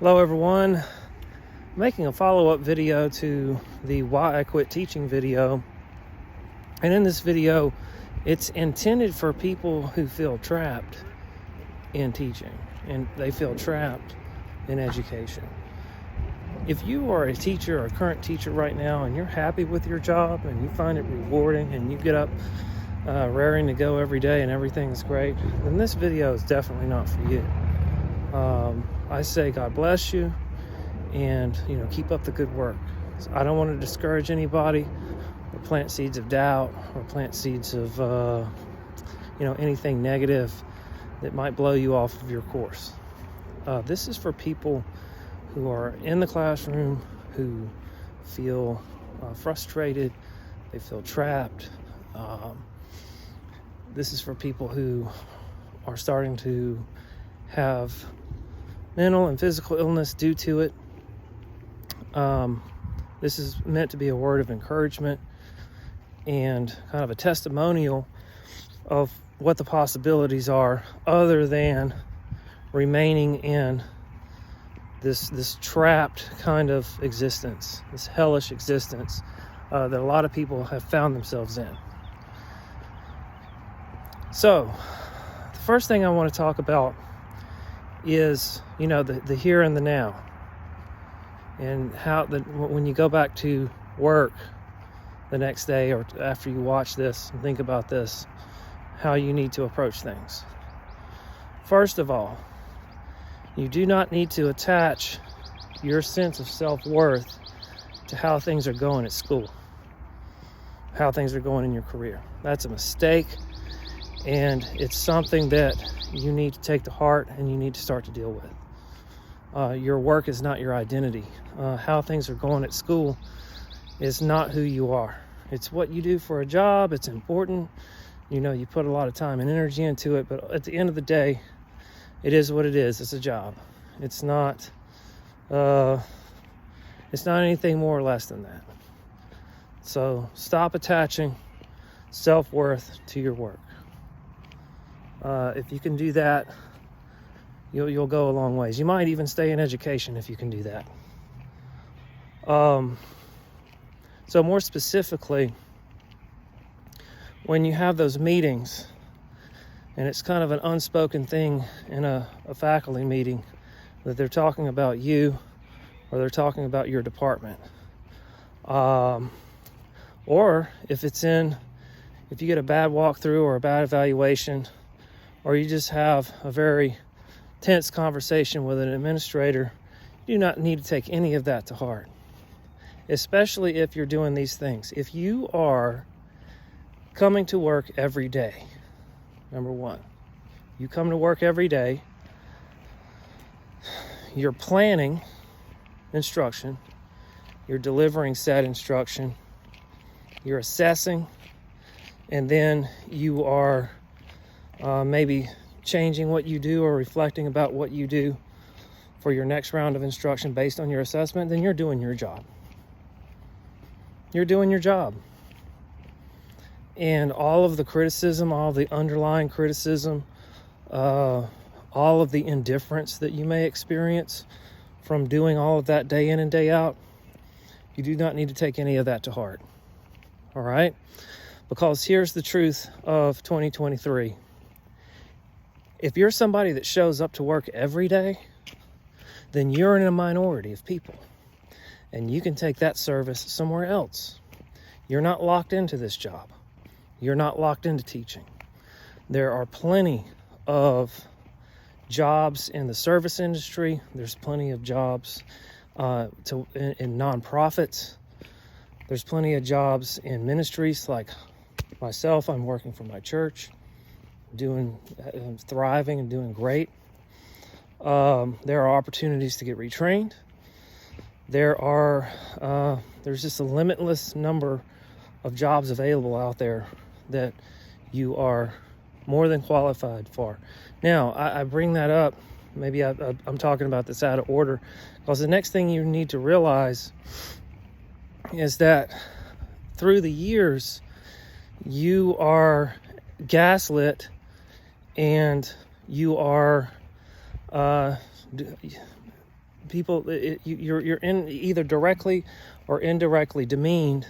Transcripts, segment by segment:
Hello everyone, I'm making a follow-up video to the Why I Quit Teaching video. And in this video, it's intended for people who feel trapped in teaching and they feel trapped in education. If you are a teacher or a current teacher right now and you're happy with your job and you find it rewarding and you get up raring to go every day and everything's great, then this video is definitely not for you. I say God bless you, and keep up the good work. So I don't want to discourage anybody or plant seeds of doubt or plant seeds of anything negative that might blow you off of your course. This is for people who are in the classroom, who feel frustrated, they feel trapped. This is for people who are starting to have mental and physical illness due to it. This is meant to be a word of encouragement and kind of a testimonial of what the possibilities are other than remaining in this trapped kind of existence, this hellish existence that a lot of people have found themselves in. So, the first thing I want to talk about is, the here and the now, and how when you go back to work the next day or after you watch this and think about this, how you need to approach things. First of all, you do not need to attach your sense of self-worth to how things are going at school, how things are going in your career. That's a mistake, and it's something that you need to take to heart and you need to start to deal with. Your work is not your identity. How things are going at school is not who you are. It's what you do for a job. It's important. You put a lot of time and energy into it, but at the end of the day, it is what it is. It's a job. It's not anything more or less than that. So stop attaching self-worth to your work. If you can do that, you'll go a long ways. You might even stay in education if you can do that. So more specifically, when you have those meetings, and it's kind of an unspoken thing in a faculty meeting, that they're talking about you or they're talking about your department. Or if you get a bad walkthrough or a bad evaluation, or you just have a very tense conversation with an administrator, you do not need to take any of that to heart, especially if you're doing these things. If you are coming to work every day, number one, you come to work every day, you're planning instruction, you're delivering said instruction, you're assessing, and then you are maybe changing what you do or reflecting about what you do for your next round of instruction based on your assessment, then you're doing your job. You're doing your job. And all of the criticism, all of the underlying criticism, all of the indifference that you may experience from doing all of that day in and day out, you do not need to take any of that to heart. All right? Because here's the truth of 2023. If you're somebody that shows up to work every day, then you're in a minority of people, and you can take that service somewhere else. You're not locked into this job. You're not locked into teaching. There are plenty of jobs in the service industry. There's plenty of jobs in nonprofits. There's plenty of jobs in ministries. Like myself, I'm working for my church, thriving and doing great. There are opportunities to get retrained. There's just a limitless number of jobs available out there that you are more than qualified for. Now, I bring that up, maybe I'm talking about this out of order, because the next thing you need to realize is that through the years, you are gaslit and you are people, you're in either directly or indirectly demeaned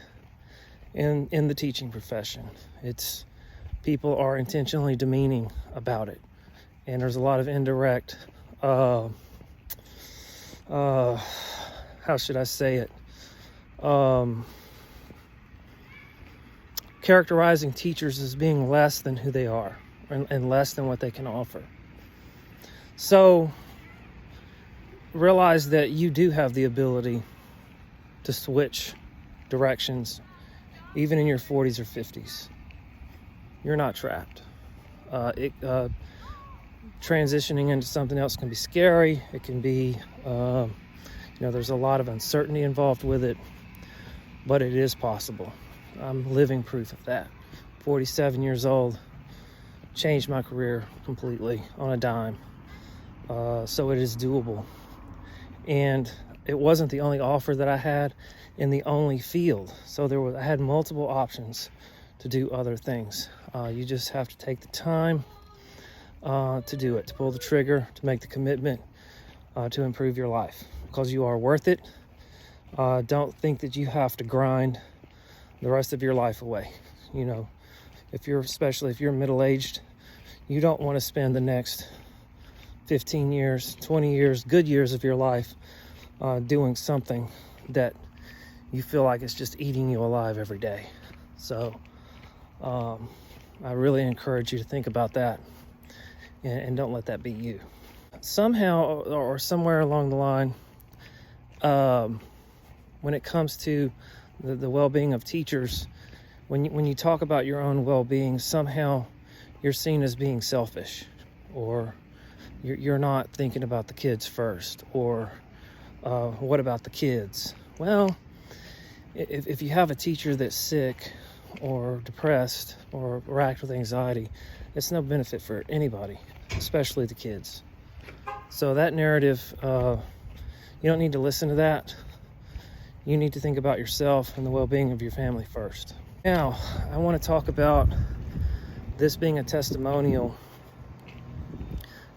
in the teaching profession. People are intentionally demeaning about it, and there's a lot of indirect how should I say it, characterizing teachers as being less than who they are and less than what they can offer. So realize that you do have the ability to switch directions even in your 40s or 50s. You're not trapped. Transitioning into something else can be scary. It can be, there's a lot of uncertainty involved with it, but it is possible. I'm living proof of that. 47 years old, changed my career completely on a dime. So it is doable. And it wasn't the only offer that I had in the only field. So I had multiple options to do other things. You just have to take the time to do it, to pull the trigger, to make the commitment to improve your life, because you are worth it. Don't think that you have to grind the rest of your life away. Especially if you're middle-aged, you don't want to spend the next 15 years, 20 years, good years of your life doing something that you feel like it's just eating you alive every day. So I really encourage you to think about that and don't let that be you. Somehow or somewhere along the line, when it comes to the well-being of teachers, when you talk about your own well-being, somehow you're seen as being selfish, or you're not thinking about the kids first, or what about the kids? Well, if you have a teacher that's sick or depressed or racked with anxiety, it's no benefit for anybody, especially the kids. So that narrative, you don't need to listen to that. You need to think about yourself and the well-being of your family first. Now, I want to talk about this being a testimonial,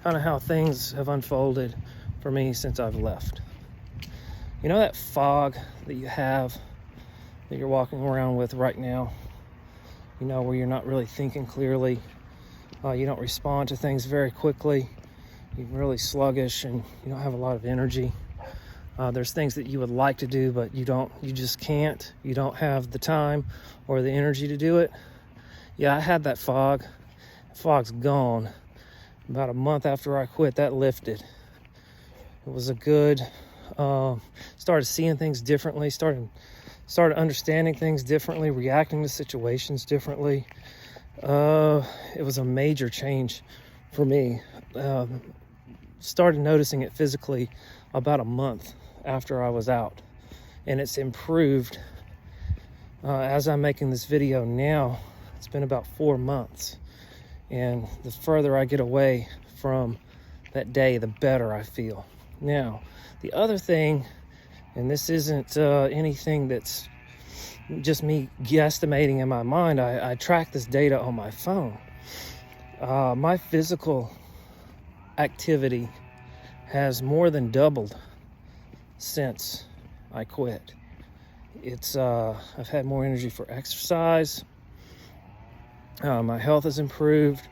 kind of how things have unfolded for me since I've left. You know that fog that you have, that you're walking around with right now, where you're not really thinking clearly, you don't respond to things very quickly, you're really sluggish, and you don't have a lot of energy. There's things that you would like to do, but you just can't. You don't have the time or the energy to do it. Yeah, I had that fog. The fog's gone. About a month after I quit, that lifted. It was a good, started seeing things differently, started understanding things differently, reacting to situations differently. It was a major change for me. Started noticing it physically about a month after I was out, and it's improved as I'm making this video now. It's been about 4 months, and the further I get away from that day, the better I feel. Now, the other thing, and this isn't anything that's just me guesstimating in my mind, I track this data on my phone. My physical activity has more than doubled since I quit. I've had more energy for exercise. My health has improved.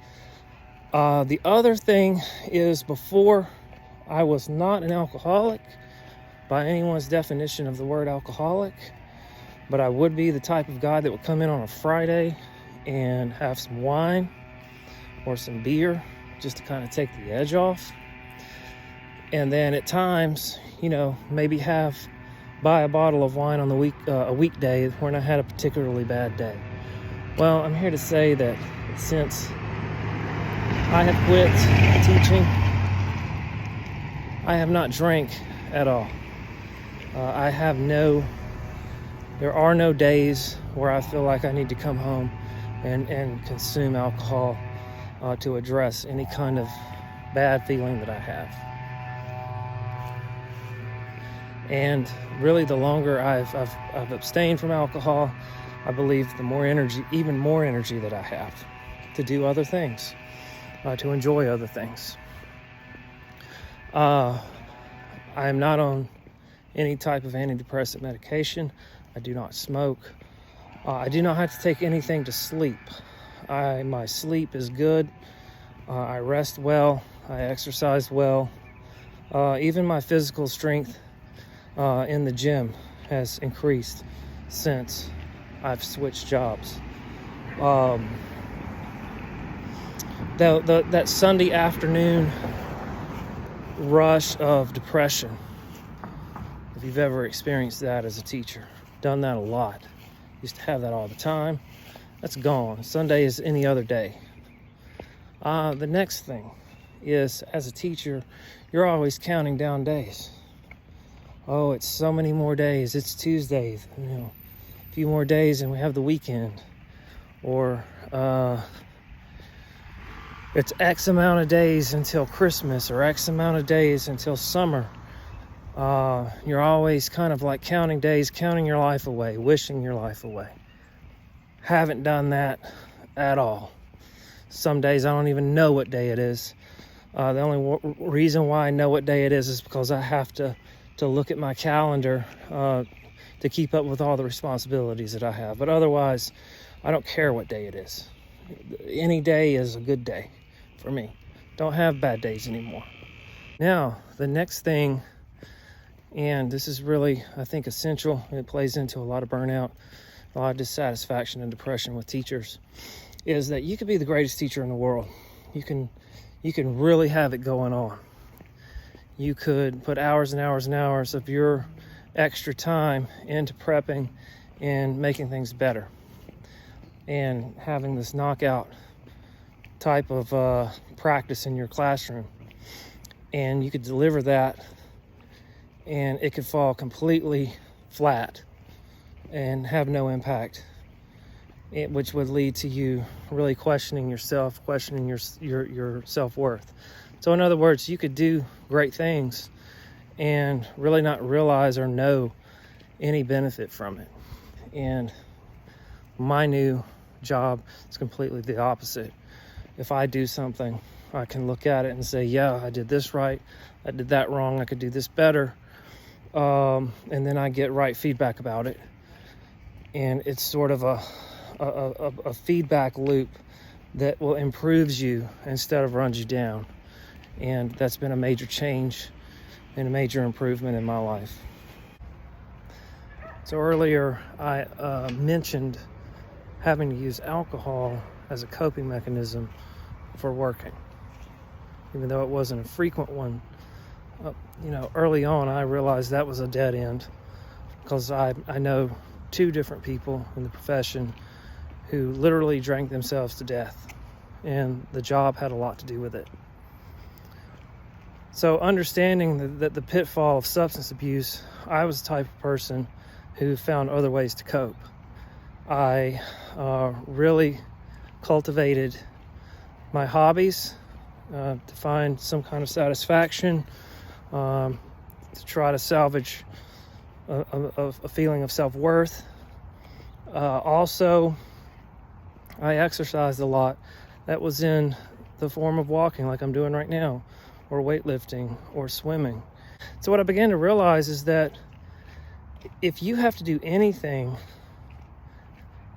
The other thing is, before, I was not an alcoholic by anyone's definition of the word alcoholic, but I would be the type of guy that would come in on a Friday and have some wine or some beer just to kind of take the edge off. And then at times, maybe buy a bottle of wine on a weekday when I had a particularly bad day. Well, I'm here to say that since I have quit teaching, I have not drank at all. There are no days where I feel like I need to come home and consume alcohol to address any kind of bad feeling that I have. And really, the longer I've abstained from alcohol, I believe even more energy that I have to do other things, to enjoy other things. I am not on any type of antidepressant medication. I do not smoke. I do not have to take anything to sleep. My sleep is good. I rest well. I exercise well. Even my physical strength in the gym has increased since I've switched jobs. That Sunday afternoon rush of depression, if you've ever experienced that as a teacher, done that a lot. Used to have that all the time. That's gone. Sunday is any other day. The next thing is, as a teacher, you're always counting down days. Oh, it's so many more days. It's Tuesday, a few more days and we have the weekend. Or it's X amount of days until Christmas, or X amount of days until summer. You're always kind of like counting days, counting your life away, wishing your life away. Haven't done that at all. Some days I don't even know what day it is. The only reason why I know what day it is because I have to look at my calendar to keep up with all the responsibilities that I have. But otherwise, I don't care what day it is. Any day is a good day for me. Don't have bad days anymore. Now, the next thing, and this is really, I think, essential, and it plays into a lot of burnout, a lot of dissatisfaction and depression with teachers, is that you could be the greatest teacher in the world. You can really have it going on. You could put hours and hours and hours of your extra time into prepping and making things better and having this knockout type of practice in your classroom. And you could deliver that and it could fall completely flat and have no impact, which would lead to you really questioning yourself, questioning your self-worth. So in other words, you could do great things and really not realize or know any benefit from it. And my new job is completely the opposite. If I do something, I can look at it and say, yeah, I did this right, I did that wrong, I could do this better. And then I get right feedback about it. And it's sort of a feedback loop that will improves you instead of runs you down. And that's been a major change and a major improvement in my life. So earlier I mentioned having to use alcohol as a coping mechanism for working, even though it wasn't a frequent one. Early on I realized that was a dead end, because I know two different people in the profession who literally drank themselves to death, and the job had a lot to do with it. So understanding that the pitfall of substance abuse, I was the type of person who found other ways to cope. I really cultivated my hobbies to find some kind of satisfaction, to try to salvage a feeling of self-worth. Also, I exercised a lot. That was in the form of walking, like I'm doing right now, or weightlifting, or swimming. So what I began to realize is that if you have to do anything,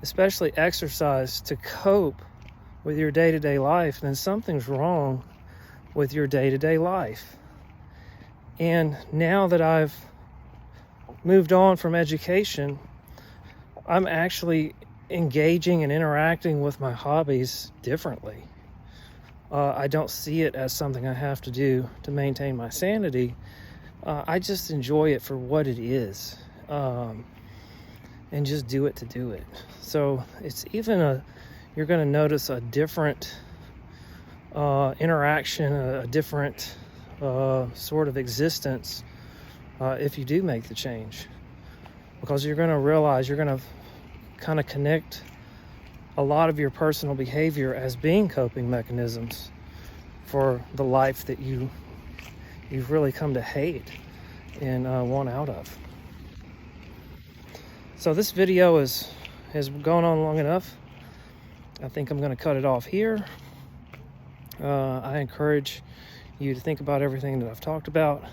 especially exercise, to cope with your day-to-day life, then something's wrong with your day-to-day life. And now that I've moved on from education, I'm actually engaging and interacting with my hobbies differently. I don't see it as something I have to do to maintain my sanity. I just enjoy it for what it is, and just do it to do it. So it's even you're going to notice a different interaction, a different sort of existence if you do make the change, because you're going to realize you're going to kind of connect a lot of your personal behavior as being coping mechanisms for the life that you've really come to hate and want out of. So this video has gone on long enough. I think I'm going to cut it off here. I encourage you to think about everything that I've talked about